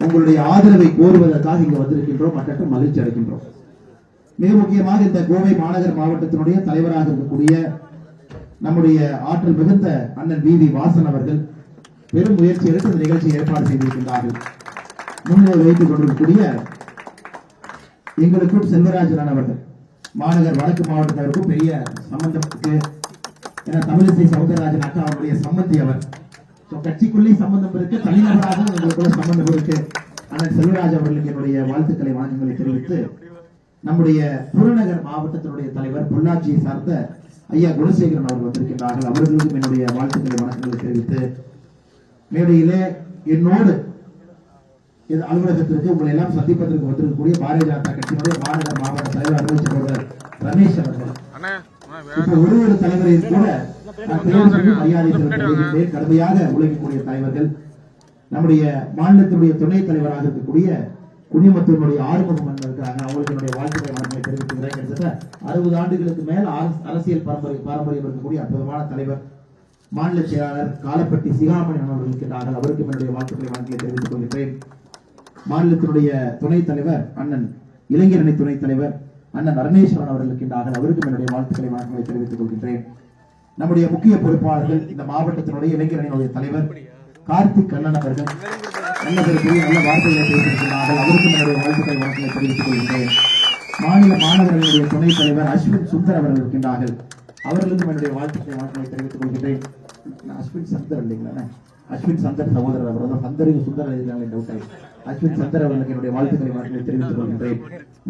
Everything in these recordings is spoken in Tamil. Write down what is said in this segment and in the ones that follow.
உங்களுடைய ஆதரவை கோருவதற்காக இங்கு வந்திருக்கின்றோம். மற்ற மகிழ்ச்சி அடைகின்றோம். மிக முக்கியமாக இந்த கோவை மாநகர் மாவட்டத்தினுடைய தலைவராக இருக்கக்கூடிய நம்முடைய ஆற்றல் மிகுந்த அண்ணன் வி வாசன் அவர்கள் பெரும் முயற்சி எடுத்து இந்த நிகழ்ச்சியை ஏற்பாடு செய்திருக்கின்றார்கள். முன்னிலை வைத்துக் கொண்டிருக்கக்கூடிய எங்களுக்கும் செல்வராஜன் அவர்கள் மாநகர் வடக்கு மாவட்டத்திற்கும் பெரிய சம்பந்தத்துக்கு தமிழிசை சௌந்தரராஜன் அக்கா அவருடைய சம்பந்தி அவர். கட்சிக்குள்ளே சம்பந்தம் இருக்கு, தனிநபராக எங்களுக்குள்ள சம்பந்தம் இருக்கு. அண்ணன் செல்வராஜ் அவர்களுக்கு என்னுடைய வாழ்த்துக்களை வணக்கங்களை தெரிவித்து நம்முடைய புறநகர் மாவட்டத்தினுடைய தலைவர் பொள்ளாச்சியை சார்ந்த ஐயா குணசேகரன் அவர்கள் வந்திருக்கின்றார்கள். அவர்களுக்கும் என்னுடைய வாழ்த்துக்களை வணக்கங்களை தெரிவித்து மேடையிலே என்னோடு அலுவலகத்திற்கு உங்களை எல்லாம் சந்திப்பதற்கு வந்திருக்கக்கூடிய பாரதிய ஜனதா கட்சியினுடைய மாநகர் மாவட்ட தலைவர் அலுவலக சகோதரர் ரமேஷ் அவர்கள். ஒரு தலைவரையும் கூட மரியாதை செலுத்த கடுமையாக உழைக்கக்கூடிய தலைவர்கள் நம்முடைய மாநிலத்தினுடைய துணைத் தலைவராக இருக்கக்கூடிய குடிமத்தூருடைய ஆறுமுகம் இருக்கிறாங்க. அவங்களுக்கு என்னுடைய வாழ்த்துக்களை வணக்கங்களை தெரிவித்துக்கிறேன். கிட்டத்தட்ட 60 ஆண்டுகளுக்கு மேல் அரசியல் பாரம்பரியம் இருக்கக்கூடிய அற்புதமான தலைவர் மாநில செயலாளர் காலப்பட்டி சிகாமணி அவர்கள் இருக்கின்றார்கள். அவருக்கும் என்னுடைய வாழ்த்துக்களை வணக்கங்களை தெரிவித்துக் கொள்கிறேன். மாநிலத்தினுடைய துணைத் தலைவர் அண்ணன் இளைஞரணி துணைத் தலைவர் அண்ணன் அருணேஸ்வரன் அவர்கள் இருக்கின்றார்கள். அவருக்கும் என்னுடைய வாழ்த்துக்களை வணக்கங்களை தெரிவித்துக் கொள்கின்றேன். நம்முடைய முக்கிய பொறுப்பாளர்கள் இந்த மாவட்டத்தினுடைய இளைஞரணியினுடைய தலைவர் கார்த்திக் கண்ணன் அவர்கள் நல்ல வார்த்தைகளை பேசியிருக்கிறார்கள். அவருக்கும் என்னுடைய வாழ்த்துக்களை வணக்கங்களை தெரிவித்துக் கொள்கின்றேன். மாநில மாணவர்களுடைய துணைத் தலைவர் அஸ்வின் சுந்தர் அவர்கள் இருக்கின்றார்கள். அவர்களுக்கும் என்னுடைய வாழ்த்துக்களை வணக்கங்களை தெரிவித்துக் கொள்கின்றேன். அஸ்வின் சந்தர் இல்லைங்களா? அஸ்வின் சந்தர் சகோதரர் அவர் சந்தரின் சுந்தர் எழுதினாங்க. டவுட் ஆயிடுச்சு. அஸ்வின் சந்தர் அவர்களுக்கு என்னுடைய வாழ்த்துக்களை வணக்கங்களை தெரிவித்துக் கொள்கின்றேன்.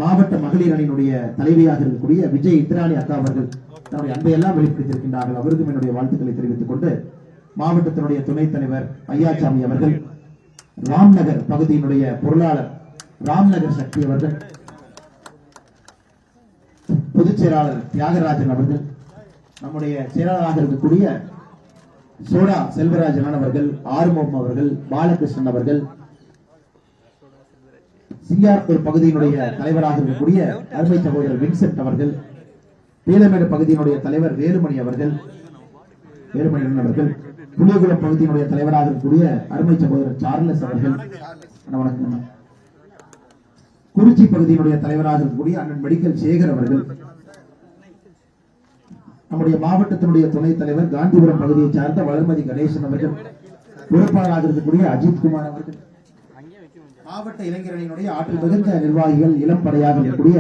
மாவட்ட மகளிர் அணியினுடைய தலைவியாக இருக்கக்கூடிய விஜய் இத்ராணி அக்கா அவர்கள் தன்னுடைய அன்பையெல்லாம் வெளிப்படுத்தியிருக்கின்றார்கள். அவருக்கும் என்னுடைய வாழ்த்துக்களை தெரிவித்துக் கொண்டு மாவட்டத்தினுடைய துணைத் தலைவர் ஐயாசாமி அவர்கள், ராம்நகர் பகுதியினுடைய பொருளாளர் ராம்நகர் சக்தி அவர்கள், பொதுச் செயலாளர் தியாகராஜன் அவர்கள், நம்முடைய செயலாளராக இருக்கக்கூடிய சோடா செல்வராஜன் அவர்கள், ஆறுமுகம் அவர்கள், பாலகிருஷ்ணன் அவர்கள், சிங்காரப்பூர் பகுதியினுடைய தலைவராக இருக்கக்கூடிய அருமை சகோதரர் வின்சென்ட் அவர்கள், பீலமேடு பகுதியினுடைய தலைவர் வேலுமணி அவர்கள், புளியகுளம் பகுதியினுடைய தலைவராக இருக்கக்கூடிய அருமை சகோதரர் சார்லஸ் அவர்கள், குறிச்சி பகுதியினுடைய தலைவராக இருக்கக்கூடிய அண்ணன் மெடிக்கல் சேகர் அவர்கள், நம்முடைய மாவட்டத்தினுடைய துணைத் தலைவர் காந்திபுரம் பகுதியை சார்ந்த வளர்மதி கணேசன் அவர்கள், பொறுப்பாளராக இருக்கக்கூடிய அஜித் குமார் அவர்கள், மாவட்ட இளைஞரணியினுடைய ஆற்றல் மிகுந்த நிர்வாகிகள் இளம் படையாக இருக்கக்கூடிய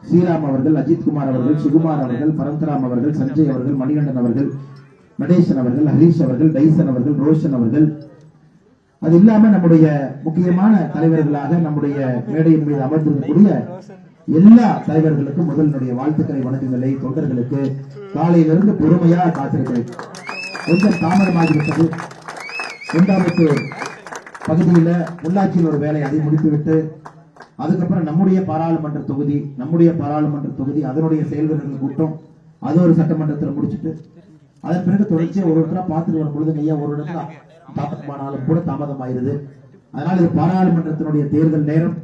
ஸ்ரீராம் அவர்கள், அஜித் குமார் அவர்கள், சுகுமார் அவர்கள், பரந்தராம் அவர்கள், சஞ்சய் அவர்கள், மணிகண்டன் அவர்கள், நடேசன் அவர்கள், ஹரீஷ் அவர்கள், டைசன் அவர்கள், ரோஷன் அவர்கள், அது இல்லாம நம்முடைய முக்கியமான தலைவர்களாக நம்முடைய மேடையின் மீது அமர்ந்திருக்கக்கூடிய எல்லா தலைவர்களுக்கும் முதலினுடைய வாழ்த்துக்களை வணக்கங்களை தொண்டர்களுக்கு காலையிலிருந்து பொறுமையாக காத்திருக்கிறேன். கொஞ்சம் தாமதமாகிவிட்டது. 2வது பகுதியில உள்ளாட்சியில் ஒரு வேலை அதை முடித்துவிட்டு அதுக்கப்புறம் நம்முடைய பாராளுமன்ற தொகுதி அதனுடைய செயல்வர்கள் கூட்டம் அது ஒரு சட்டமன்றத்தில் முடிச்சுட்டு அதன் பிறகு தொடர்ச்சியா ஒரு இடத்துல பார்த்துட்டு வரும் பொழுது ஐயா ஒரு இடத்துல தாமதமானாலும் கூட தாமதமாயிருது. அதனால இது பாராளுமன்றத்தினுடைய தேர்தல் நேரம்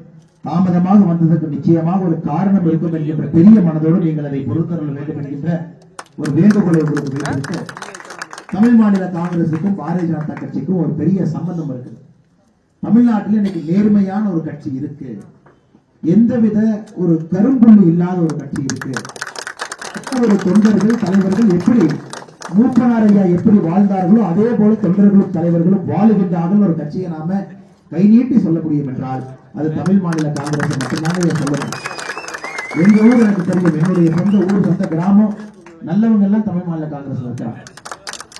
தாமதமாக வந்ததற்கு நிச்சயமாக ஒரு காரணம் இருக்கும் என்கின்ற பெரிய மனதோடு நீங்கள் அதை பொறுத்தருள வேண்டும் என்கின்ற ஒரு வேண்டுகோளை உங்களுக்கு வைத்திருக்க தமிழ் மாநில காங்கிரசுக்கும் பாரதிய ஜனதா கட்சிக்கும் ஒரு பெரிய சம்பந்தம் இருக்கு. தமிழ்நாட்டில் இன்னைக்கு நேர்மையான ஒரு கட்சி இருக்கு, எந்தவித ஒரு கரும்புள்ளி இல்லாத ஒரு கட்சி இருக்கு. ஒரு தொண்டர்கள் தலைவர்கள் எப்படி மூப்பனார் ஐயா எப்படி வாழ்ந்தார்களோ அதே போல தொண்டர்களும் தலைவர்களும் வாழுகின்றார்கள் ஒரு கட்சியை நாம கை நீட்டி சொல்ல முடியும் என்றால் அது தமிழ் மாநில காங்கிரஸ் மட்டும்தான் சொல்லணும். எங்க ஊர் எனக்கு தெரியும், என்னுடைய சொந்த ஊர் சொந்த கிராமம் நல்லவங்க எல்லாம் தமிழ் மாநில காங்கிரஸ் இருக்கிறாங்க.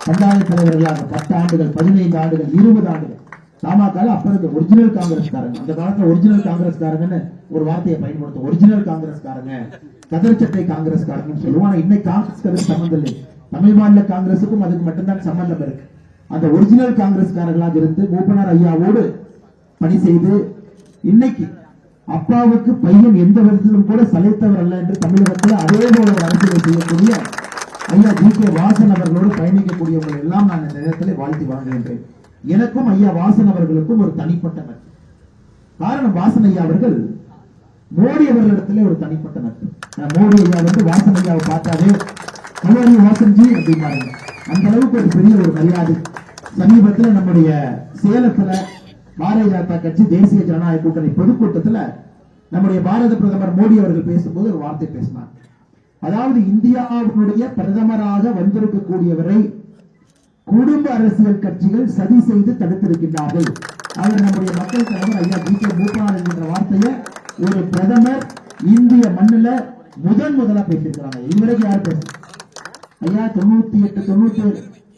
பஞ்சாயத்து தலைவர்களாக 10 ஆண்டுகள் 15 ஆண்டுகள் 20 ஆண்டுகள் தமாக அப்ப இருக்க ஒரிஜினல் காங்கிரஸ்காரங்க, அந்த காலத்துல ஒரிஜினல் காங்கிரஸ்காரங்கன்னு ஒரு வார்த்தையை பயன்படுத்தும். ஒரிஜினல் காங்கிரஸ்காரங்க கதர் சட்டை காங்கிரஸ்காரங்கன்னு சொல்லுவாங்க. இன்னைக்கு காங்கிரஸ் சம்பந்தம் இல்லை, தமிழ் மாநில காங்கிரசுக்கும் அதுக்கு மட்டும்தான் சம்பந்தம் இருக்கு. அந்த ஒரிஜினல் காங்கிரஸ்காரர்களாக இருந்து மூப்பனார் ஐயாவோடு பணி செய்து இன்னைக்கு அப்பாவுக்கு பையன் எந்த விதத்திலும் கூட சளைத்தவர் அல்ல என்று தமிழகத்தில் அதே போல ஒரு அரசியலை செய்யக்கூடிய ஐயா ஜி.கே. வாசன் அவர்களோடு பயணிக்கக்கூடியவர்கள் எல்லாம் நான் இந்த நேரத்தில் வாழ்த்தி வழங்குகின்றேன். எனக்கும் ஐயா வாசன் அவர்களுக்கும் ஒரு தனிப்பட்ட நட்பு. காரணம், வாசன் ஐயா அவர்கள் மோடி அவர்களிடத்திலே ஒரு தனிப்பட்ட நட்பு. மோடி ஐயா வந்து வாசன் ஐயாவை பார்த்தாவே ஹலோ வாசன்ஜி அப்படின்னாங்க. அந்த அளவுக்கு ஒரு பெரிய ஒரு மரியாதை. சமீபத்தில் நம்முடைய சேலத்துல பாரதிய ஜனதா கட்சி தேசிய ஜனநாயக கூட்டணி பொதுக்கூட்டத்தில் நம்முடைய பாரத பிரதமர் மோடி அவர்கள் பேசும்போது ஒரு வார்த்தை பேசினார். அதாவது இந்தியாவினுடைய பிரதமராக வந்திருக்கக்கூடியவரை குடும்ப அரசியல் கட்சிகள் சதி செய்து தடுத்திருக்கின்றார்கள். அவர் நம்முடைய மக்கள் தலைவர் ஐயா ஜி.கே. மூப்பனார் என்கின்ற வார்த்தையை ஒரு பிரதமர் இந்திய மண்ணில் முதலா பேசியிருக்கிறாங்க. இதுவரைக்கும் யார் பேச ஐயா 98, 96,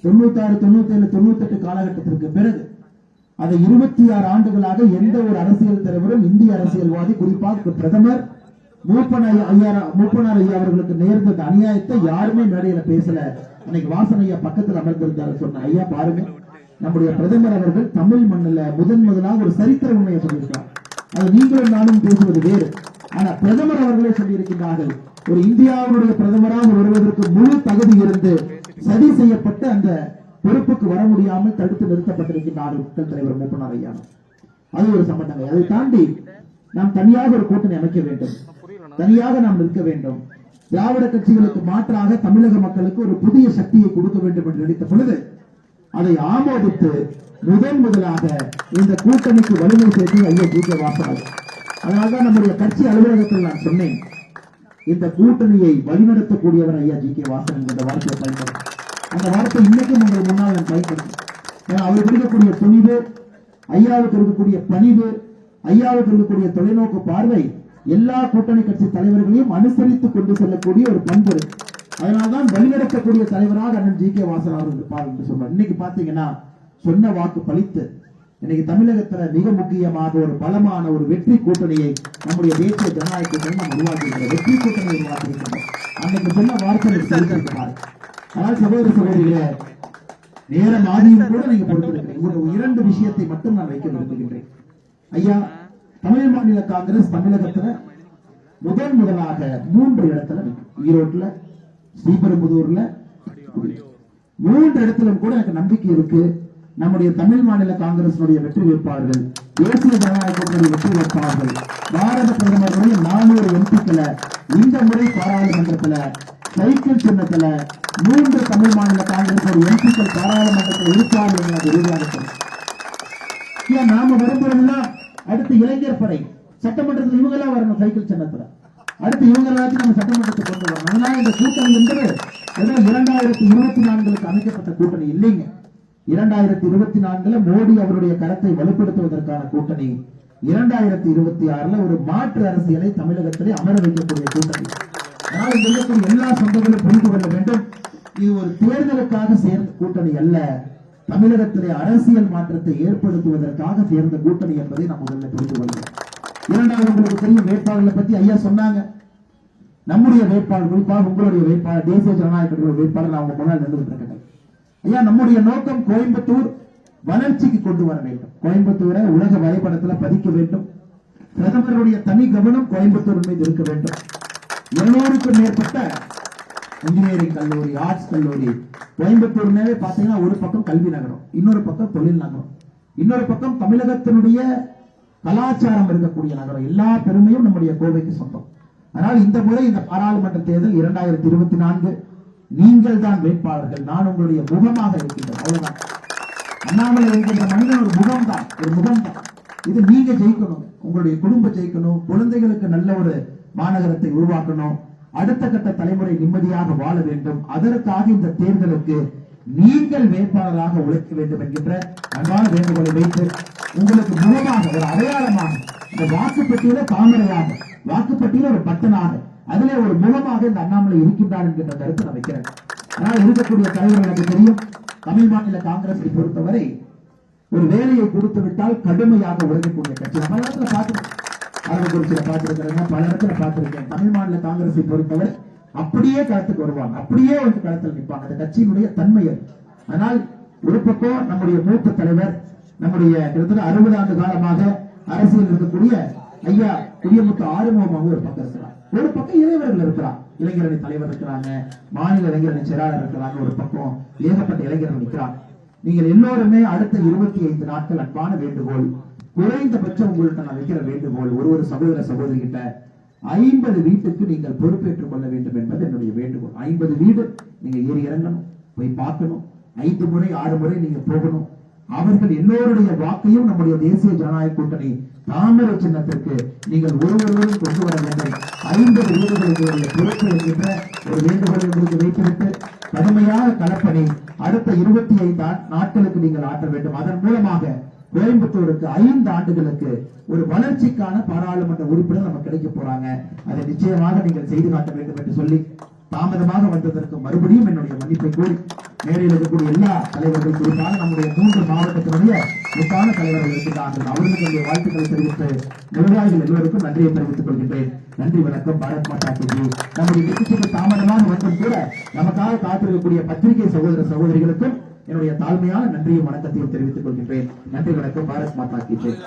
97, 98 காலகட்டத்திற்கு பிறகு அதை 26 ஆண்டுகளாக எந்த ஒரு அரசியல் தலைவரும் இந்திய அரசியல்வாதி குறிப்பாக பிரதமர் மூப்பனார் ஐயா அவர்களுக்கு நேர்ந்த அநியாயத்தை யாருமே மேடையில பேசல. அன்னைக்கு வாசன் ஐயா பக்கத்தில் அமர்ந்திருந்தாரு. சொன்ன ஐயா பாருங்க, நம்முடைய பிரதமர் அவர்கள் தமிழ் மண்ணில் முதலாக ஒரு சரித்திர உண்மையை சொல்லியிருக்கிறார். அது நீங்களும் நானும் பேசுவது வேறு. ஆனா பிரதமர் அவர்களே சொல்லியிருக்கிறார்கள், ஒரு இந்தியாவுடைய பிரதமராக வருவதற்கு முழு தகுதி இருந்து சதி செய்யப்பட்டு அந்த பொறுப்புக்கு வர முடியாமல் தடுத்து நிறுத்தப்பட்டிருக்கின்றார் மக்கள் தலைவர் மூப்பனார் ஐயா. அது ஒரு சம்பந்தம். அதை தாண்டி நாம் தனியாக ஒரு கூட்டணி அமைக்க வேண்டும், தனியாக நாம் நிற்க வேண்டும். திராவிட கட்சிகளுக்கு மாற்றாக தமிழக மக்களுக்கு ஒரு புதிய சக்தியை கொடுக்க வேண்டும் என்று நினைத்த பொழுது அதை ஆமோதித்து முதலாக இந்த கூட்டணிக்கு வலிமை சேர்த்து ஐயா ஜி.கே. வாசன். அதனால்தான் நம்முடைய கட்சி அலுவலகத்தில் நான் சொன்னேன், இந்த கூட்டணியை வழிநடத்தக்கூடியவர் ஐயா ஜி.கே. வாசன் என்கிற வார்த்தையை பயன்படுத்த. அந்த வார்த்தை இன்னைக்கும் உங்கள் முன்னால் நான் பயன்படுத்தேன். அவருக்கு இருக்கக்கூடிய துணிவு, ஐயாவுக்கு இருக்கக்கூடிய பணிவு, ஐயாவுக்கு இருக்கக்கூடிய தொலைநோக்கு பார்வை எல்லா கூட்டணி கட்சி தலைவர்களையும் அனுசரித்து கொண்டு செல்லக்கூடிய ஒரு பண்பு. அதனால்தான் வழிநடத்தக்கூடிய தலைவராக அண்ணன் ஜி.கே. வாசன் அவர்கள் இருப்பார் என்று சொன்னார். இன்னைக்கு பாத்தீங்கன்னா சொன்ன வாக்கு பலித்து இன்னைக்கு தமிழகத்துல மிக முக்கியமாக ஒரு பலமான ஒரு வெற்றி கூட்டணியை நம்முடைய தேசிய ஜனநாயக கூட்டணி நாம் உருவாக்கியிருக்கிறோம். வெற்றி கூட்டணி உருவாக்கியிருக்கிறோம். அன்னைக்கு சொன்ன வார்த்தை. ஆனால் சகோதர சகோதரிகளே, நேரம் ஆதியும் கூட நீங்க பொறுத்திருக்கிறீங்க. இரண்டு விஷயத்தை மட்டும் நான் வைக்க விரும்புகின்றேன். ஐயா, தமிழ் மாநில காங்கிரஸ் தமிழகத்துல முதலாக 3 இடத்துல ஈரோட்ல, ஸ்ரீபெரும்புதூர்ல, 3 இடத்திலும் கூட எனக்கு நம்பிக்கை இருக்கு. நம்முடைய தமிழ் மாநில காங்கிரஸ் வெற்றி வேட்பாளர்கள், தேசிய ஜனநாயக கூட்டணி வெற்றி வேட்பாளர்கள், பாரத பிரதமருடைய 400 எம்பிக்களை இந்த முறை பாராளுமன்றத்துல சைக்கிள் சின்னத்துல 3 தமிழ் மாநில காங்கிரஸ் எம்பிக்கள் பாராளுமன்றத்தில் இருப்பார்கள் என்று உறுதியாக நாம வரும்போதெல்லாம் அடுத்து இளைஞர் படை சட்டமன்றத்தில் இவங்க எல்லாம் வரணும். சைக்கிள் சின்னத்துல அடுத்து இவங்க எல்லாத்தையும் நம்ம சட்டமன்றத்தை கொண்டு வரணும். அதனால இந்த கூட்டணி என்பது 2024 அமைக்கப்பட்ட கூட்டணி இல்லைங்க. 2024 மோடி அவருடைய கருத்தை வலுப்படுத்துவதற்கான கூட்டணி. 2026 ஒரு மாற்று அரசியலை தமிழகத்திலே அமர வைக்கக்கூடிய கூட்டணி. அதனால் இங்க இருக்கக்கூடிய எல்லா சொந்தங்களும் புரிந்து கொள்ள வேண்டும், இது ஒரு தேர்தலுக்காக சேர்ந்த கூட்டணி அல்ல, தமிழகத்திலே அரசியல் மாற்றத்தை ஏற்படுத்துவதற்காக சேர்ந்த கூட்டணி என்பதை நாம் முதல்ல புரிந்து கொள்வோம். இரண்டாவது, உங்களுக்கு தெரியும் வேட்பாளர்களை பத்தி ஐயா சொன்னாங்க. நம்முடைய வேட்பாளர், குறிப்பாக உங்களுடைய வேட்பாளர், தேசிய ஜனநாயக வேட்பாளர் அவங்க முன்னால் நின்று இருக்கிறாங்க. ஐயா, நம்முடைய நோக்கம் கோயம்புத்தூர் வளர்ச்சிக்கு கொண்டு வர வேண்டும். கோயம்புத்தூரை உலக வரைபடத்தில் பதிக்க வேண்டும். பிரதமருடைய தனி கவனம் கோயம்புத்தூர் மீது இருக்க வேண்டும். 200க்கும் மேற்பட்ட இன்ஜினியரிங் கல்லூரி, ஆர்ட்ஸ் கல்லூரி கோயம்புத்தூர்னாவே பாத்தீங்கன்னா ஒரு பக்கம் கல்வி நகரம், இன்னொரு பக்கம் தொழில் நகரம், இன்னொரு பக்கம் தமிழகத்தினுடைய கலாச்சாரம் இருக்கக்கூடிய நகரம். எல்லா பெருமையும் நம்முடைய கோவைக்கு சொந்தம். ஆனால் இந்த முறை இந்த பாராளுமன்ற தேர்தல் 2024 நீங்கள் தான் வேட்பாளர்கள், நான் உங்களுடைய முகமாக இருக்கின்றேன். அவ்வளவுதான். அண்ணாமலை என்கின்ற மனிதன் ஒரு முகம் தான், ஒரு முகம் தான். இது நீங்க ஜெயிக்கணும், உங்களுடைய குடும்பம் ஜெயிக்கணும், குழந்தைகளுக்கு நல்ல ஒரு மாநகரத்தை உருவாக்கணும், அடுத்த கட்ட தலைமுறை நிம்மதியாக வாழ வேண்டும். அதற்காக இந்த தேர்தலுக்கு நீங்கள் வேட்பாளராக உழைக்க வேண்டும் என்கின்ற அன்பான வேண்டுகோளை வைத்து உங்களுக்கு முகமாக ஒரு அடையாளமாக இந்த வாக்குப்பட்டியல தாமரையாக, வாக்குப்பட்டியல ஒரு பட்டனாக, அதிலே ஒரு முகமாக இந்த அண்ணாமலை இருக்கின்றார் என்கின்ற கருத்தை நான் வைக்கிறேன். ஆனால் இருக்கக்கூடிய தலைவர் எனக்கு தெரியும், தமிழ் மாநில காங்கிரஸை பொறுத்தவரை ஒரு வேலையை கொடுத்து விட்டால் கடுமையாக உழைக்கக்கூடிய கட்சி. பல இடத்துல பார்த்திருக்கேன், அரவக்குறிச்சியில பார்த்திருக்கிறேன், பல இடத்துல பார்த்திருக்கேன். தமிழ் மாநில காங்கிரஸை பொறுத்தவரை அப்படியே களத்துக்கு வருவாங்க, அப்படியே வந்து களத்தில் நிற்பாங்க. அந்த கட்சியினுடைய தன்மை. ஆனால் ஒரு பக்கம் நம்முடைய மூத்த தலைவர், நம்முடைய கிட்டத்தட்ட 60 ஆண்டு காலமாக அரசியல் இருக்கக்கூடிய ஐயா குடியமுத்து ஆறுமுகமாக ஒரு பக்கம் இருக்கிறார், ஒரு பக்கம் இளைஞர்கள் இருக்கிறார், இளைஞரணி தலைவர் இருக்கிறாங்க, மாநில இளைஞரணி செயலாளர் இருக்கிறாங்க, ஒரு பக்கம் ஏகப்பட்ட இளைஞர்கள் நிற்கிறார். நீங்கள் எல்லோருமே அடுத்த 25 நாட்கள் அன்பான வேண்டுகோள், குறைந்தபட்சம் உங்கள்கிட்ட நான் வைக்கிற வேண்டுகோள், ஒரு சகோதர சகோதரி கிட்ட 50 வீட்டுக்கு நீங்கள் பொறுப்பேற்றுக் கொள்ள வேண்டும் என்பது என்னுடைய வேண்டுகோள். 50 வீடு நீங்க ஏறி இறங்கணும், போய் பார்க்கணும், 5 முறை 6 முறை நீங்க போகணும். அவர்கள் எல்லோருடைய வாக்கையும் நம்முடைய தேசிய ஜனநாயக கூட்டணி தாமரை சின்னத்திற்கு நீங்கள் ஒருவரும் கொண்டு வர வேண்டும். 50 வீடுகளுடைய பொறுப்பு என்கின்ற ஒரு வேண்டுகோளை உங்களுக்கு வைத்துவிட்டு கடுமையான களப்பணி அடுத்த 25 நாட்களுக்கு நீங்கள் ஆற்ற வேண்டும். அதன் மூலமாக கோயம்புத்தூருக்கு 5 ஆண்டுகளுக்கு ஒரு வளர்ச்சிக்கான பாராளுமன்ற உறுப்பினர் நமக்கு கிடைக்க போறாங்க. அதை நிச்சயமாக நீங்கள் செய்து காட்ட வேண்டும் என்று சொல்லி தாமதமாக வந்ததற்கு மறுபடியும் என்னுடைய மன்னிப்பை கூறி மேடையில் இருக்கக்கூடிய எல்லா தலைவர்கள் குறிப்பாக நம்முடைய 3 மாவட்டத்தினுடைய முத்தான தலைவர்கள் இருக்கின்றார்கள். அவர்களுக்கு என்னுடைய வாழ்த்துக்களை தெரிவித்து நிர்வாகிகள் எல்லோருக்கும் நன்றியை தெரிவித்துக் கொள்கின்றேன். நன்றி, வணக்கம். பாரத் மாதா கி ஜெய். நம்முடைய நிகழ்ச்சிக்கு தாமதமாக வந்தும் கூட நமக்காக காத்திருக்கக்கூடிய பத்திரிகை சகோதர சகோதரிகளுக்கும் என்னுடைய தாழ்மையான நன்றியும் வணக்கத்தையும் தெரிவித்துக் கொள்கின்றேன். நன்றி, வணக்கம். பாரத் மாதா கி ஜெய்.